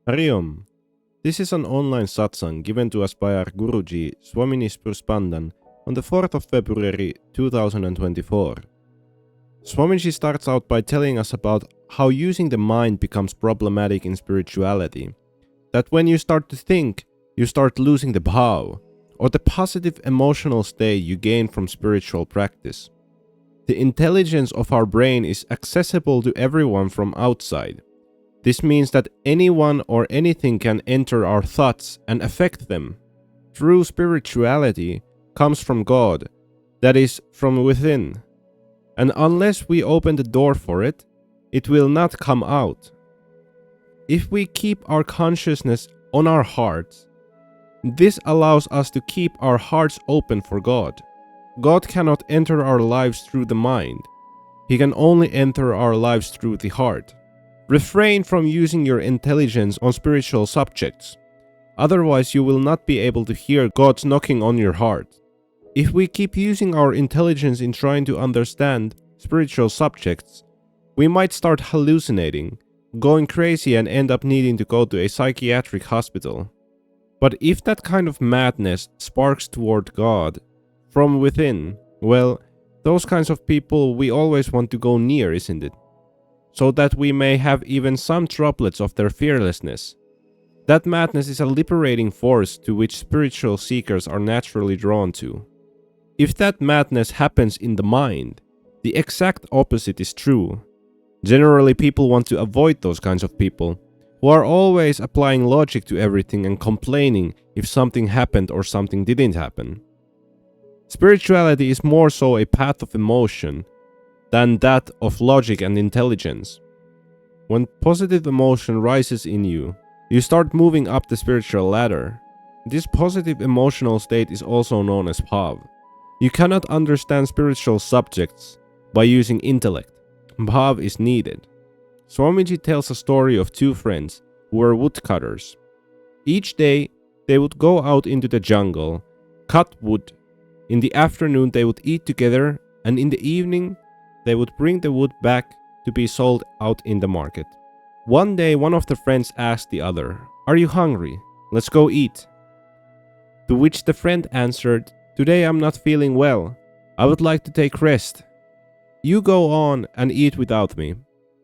Hari Om. This is an online satsang given to us by our Guruji, Swami Nispruh Spandan, on the 4th of February 2024. Swamiji starts out by telling us about how using the mind becomes problematic in spirituality. That when you start to think, you start losing the bhav, or the positive emotional state you gain from spiritual practice. The intelligence of our brain is accessible to everyone from outside. This means that anyone or anything can enter our thoughts and affect them. True spirituality comes from God, that is, from within. And unless we open the door for it, it will not come out. If we keep our consciousness on our hearts, this allows us to keep our hearts open for God. God cannot enter our lives through the mind. He can only enter our lives through the heart. Refrain from using your intelligence on spiritual subjects. Otherwise, you will not be able to hear God's knocking on your heart. If we keep using our intelligence in trying to understand spiritual subjects, we might start hallucinating, going crazy, and end up needing to go to a psychiatric hospital. But if that kind of madness sparks toward God from within, well, those kinds of people we always want to go near, isn't it? So that we may have even some droplets of their fearlessness. That madness is a liberating force to which spiritual seekers are naturally drawn to. If that madness happens in the mind, the exact opposite is true. Generally, people want to avoid those kinds of people, who are always applying logic to everything and complaining if something happened or something didn't happen. Spirituality is more so a path of emotion than that of logic and intelligence. When positive emotion rises in you, you start moving up the spiritual ladder. This positive emotional state is also known as bhav. You cannot understand spiritual subjects by using intellect. Bhav is needed. Swamiji tells a story of two friends who were woodcutters. Each day, they would go out into the jungle, cut wood. In the afternoon, they would eat together, and in the evening, they would bring the wood back to be sold out in the market. One day, one of the friends asked the other, "Are you hungry? Let's go eat." To which the friend answered, "Today I'm not feeling well. I would like to take rest. You go on and eat without me."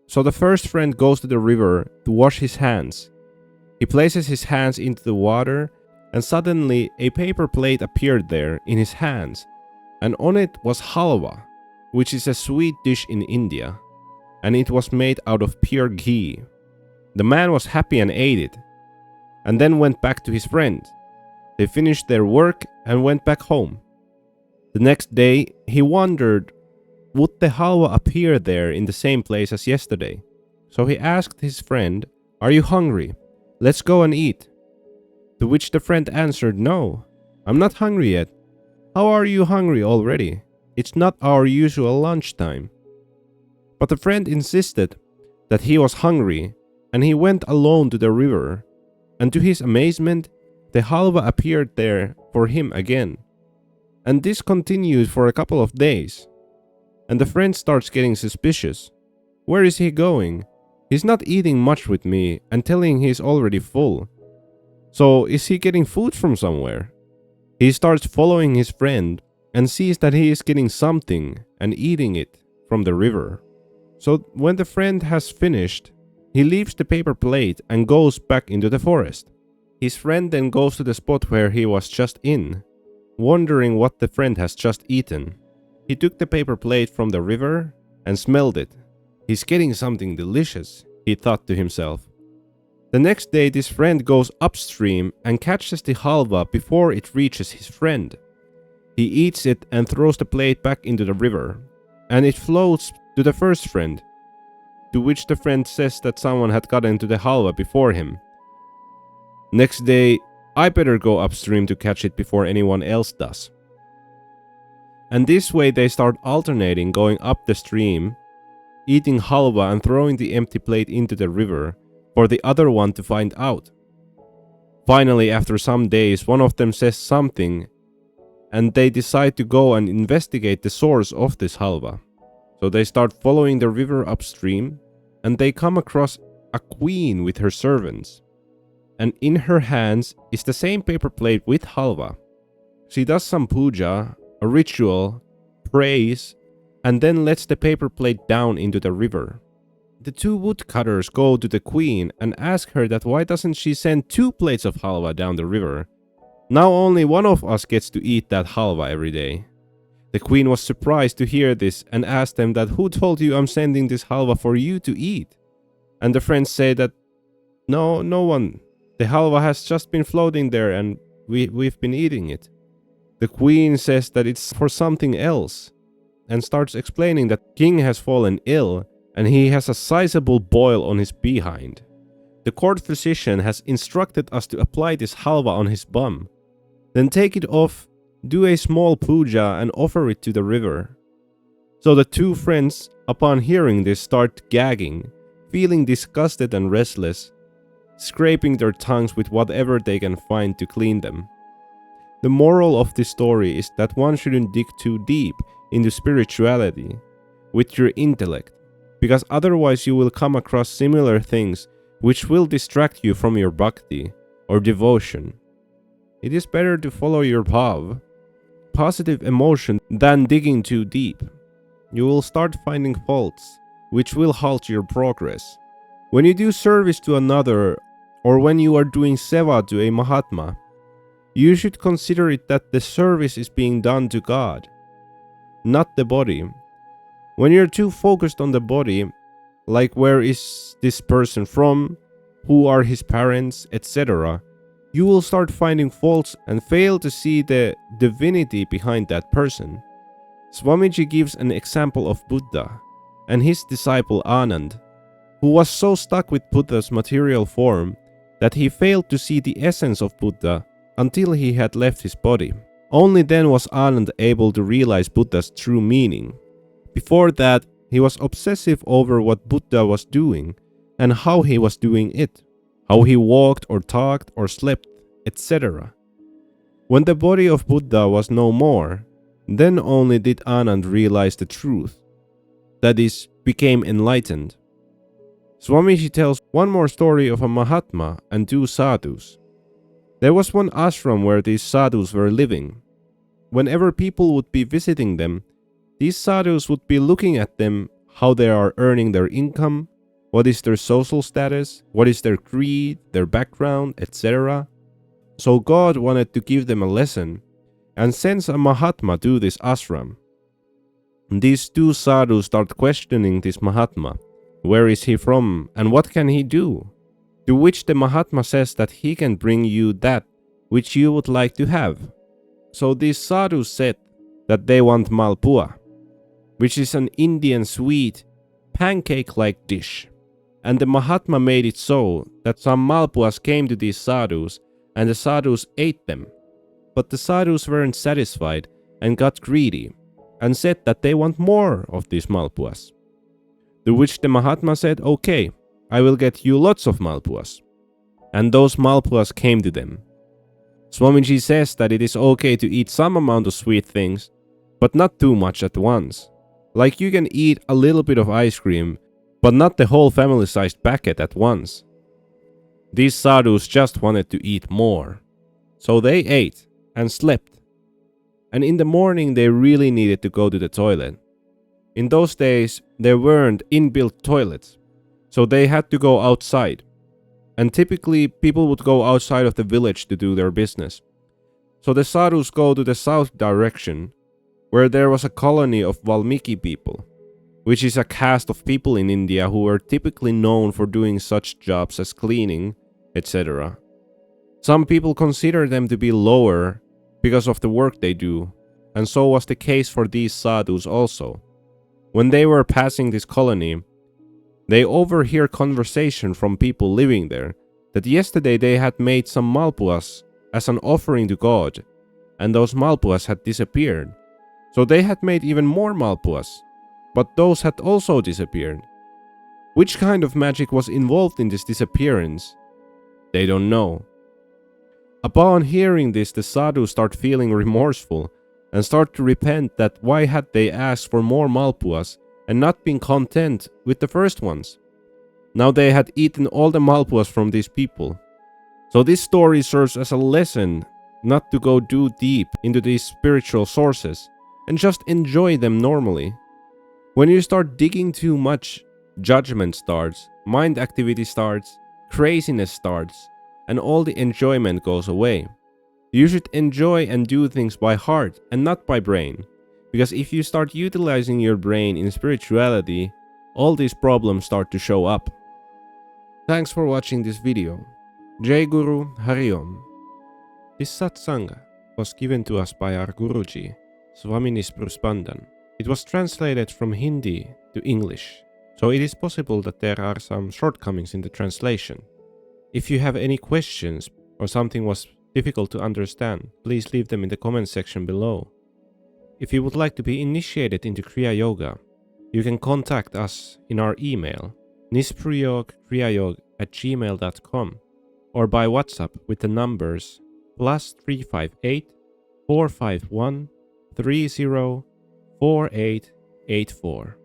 So the first friend goes to the river to wash his hands. He places his hands into the water, and suddenly a paper plate appeared there in his hands, and on it was halwa, which is a sweet dish in India, and it was made out of pure ghee. The man was happy and ate it, and then went back to his friend. They finished their work and went back home. The next day, he wondered, would the halwa appear there in the same place as yesterday? So he asked his friend, "Are you hungry? Let's go and eat." To which the friend answered, "No, I'm not hungry yet." "How are you hungry already? It's not our usual lunchtime." But the friend insisted that he was hungry, and he went alone to the river, and to his amazement, the halwa appeared there for him again. And this continued for a couple of days. And the friend starts getting suspicious. Where is he going? He's not eating much with me and telling he's already full. So is he getting food from somewhere? He starts following his friend and sees that he is getting something and eating it from the river. So when the friend has finished, he leaves the paper plate and goes back into the forest. His friend then goes to the spot where he was just in, wondering what the friend has just eaten. He took the paper plate from the river and smelled it. He's getting something delicious, he thought to himself. The next day, this friend goes upstream and catches the halwa before it reaches his friend. He eats it and throws the plate back into the river, and it floats to the first friend, to which the friend says that someone had gotten to the halwa before him. Next day, I better go upstream to catch it before anyone else does. And this way they start alternating going up the stream, eating halwa and throwing the empty plate into the river for the other one to find out. Finally, after some days, one of them says something, and they decide to go and investigate the source of this halwa. So they start following the river upstream, and they come across a queen with her servants. and in her hands is the same paper plate with halva. She does some puja, a ritual, prays, and then lets the paper plate down into the river. The two woodcutters go to the queen and ask her that why doesn't she send 2 plates of halva down the river? Now only one of us gets to eat that halva every day. The queen was surprised to hear this and asked them that who told you I'm sending this halva for you to eat? And the friends say that no one. The halva has just been floating there and we've been eating it. The queen says that it's for something else and starts explaining that king has fallen ill and he has a sizable boil on his behind. The court physician has instructed us to apply this halva on his bum. Then take it off, do a small puja and offer it to the river. So the 2 friends, upon hearing this, start gagging, feeling disgusted and restless, scraping their tongues with whatever they can find to clean them. The moral of this story is that one shouldn't dig too deep into spirituality with your intellect, because otherwise you will come across similar things which will distract you from your bhakti or devotion. It is better to follow your bhav, positive emotion, than digging too deep. You will start finding faults which will halt your progress. When you do service to another, or when you are doing seva to a Mahatma, you should consider it that the service is being done to God, not the body. When you're too focused on the body, like where is this person from, who are his parents, etc., you will start finding faults and fail to see the divinity behind that person. Swamiji gives an example of Buddha and his disciple Anand, who was so stuck with Buddha's material form that he failed to see the essence of Buddha until he had left his body. Only then was Anand able to realize Buddha's true meaning. Before that, he was obsessive over what Buddha was doing and how he was doing it, how he walked or talked or slept, etc. When the body of Buddha was no more, then only did Anand realize the truth, that is, became enlightened. Swamiji tells one more story of a Mahatma and 2 sadhus. There was one ashram where these sadhus were living. Whenever people would be visiting them, these sadhus would be looking at them, how they are earning their income, what is their social status, what is their creed, their background, etc. So God wanted to give them a lesson and sends a Mahatma to this ashram. These 2 sadhus start questioning this Mahatma. Where is he from and what can he do? To which the Mahatma says that he can bring you that which you would like to have. So these sadhus said that they want malpua, which is an Indian sweet, pancake-like dish. And the Mahatma made it so that some malpuas came to these sadhus and the sadhus ate them. But the sadhus weren't satisfied and got greedy and said that they want more of these malpuas. To which the Mahatma said, okay, I will get you lots of malpuas. And those malpuas came to them. Swamiji says that it is okay to eat some amount of sweet things, but not too much at once. Like you can eat a little bit of ice cream, but not the whole family-sized packet at once. These sadhus just wanted to eat more. So they ate and slept. And in the morning they really needed to go to the toilet. In those days, there weren't inbuilt toilets, so they had to go outside. And typically, people would go outside of the village to do their business. So the sadhus go to the south direction, where there was a colony of Valmiki people, which is a caste of people in India who were typically known for doing such jobs as cleaning, etc. Some people consider them to be lower because of the work they do, and so was the case for these sadhus also. When they were passing this colony, they overhear conversation from people living there that yesterday they had made some malpuas as an offering to God, and those malpuas had disappeared. So they had made even more malpuas, but those had also disappeared. Which kind of magic was involved in this disappearance? They don't know. Upon hearing this, the sadhus start feeling remorseful and start to repent that why had they asked for more malpuas and not been content with the first ones. Now they had eaten all the malpuas from these people. So this story serves as a lesson not to go too deep into these spiritual sources and just enjoy them normally. When you start digging too much, judgment starts, mind activity starts, craziness starts, and all the enjoyment goes away. You should enjoy and do things by heart and not by brain, because if you start utilizing your brain in spirituality, all these problems start to show up. Thanks for watching this video. Jai Guru Hari Om. This satsang was given to us by our Guruji, Swami Nispruh Spandan. It was translated from Hindi to English, so it is possible that there are some shortcomings in the translation. If you have any questions or something was difficult to understand, please leave them in the comment section below. If you would like to be initiated into Kriya Yoga, you can contact us in our email nispruhyogkriyayog@gmail.com or by WhatsApp with the numbers +358 451 304884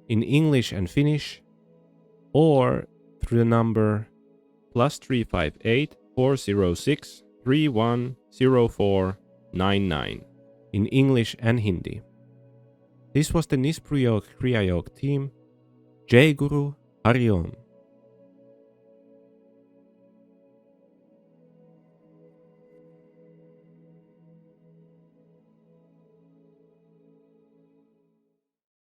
in English and Finnish, or through the number +358 406 310499 in English and Hindi. This was the Nispruhyog Kriyayog team. Jai Guru Hari Om.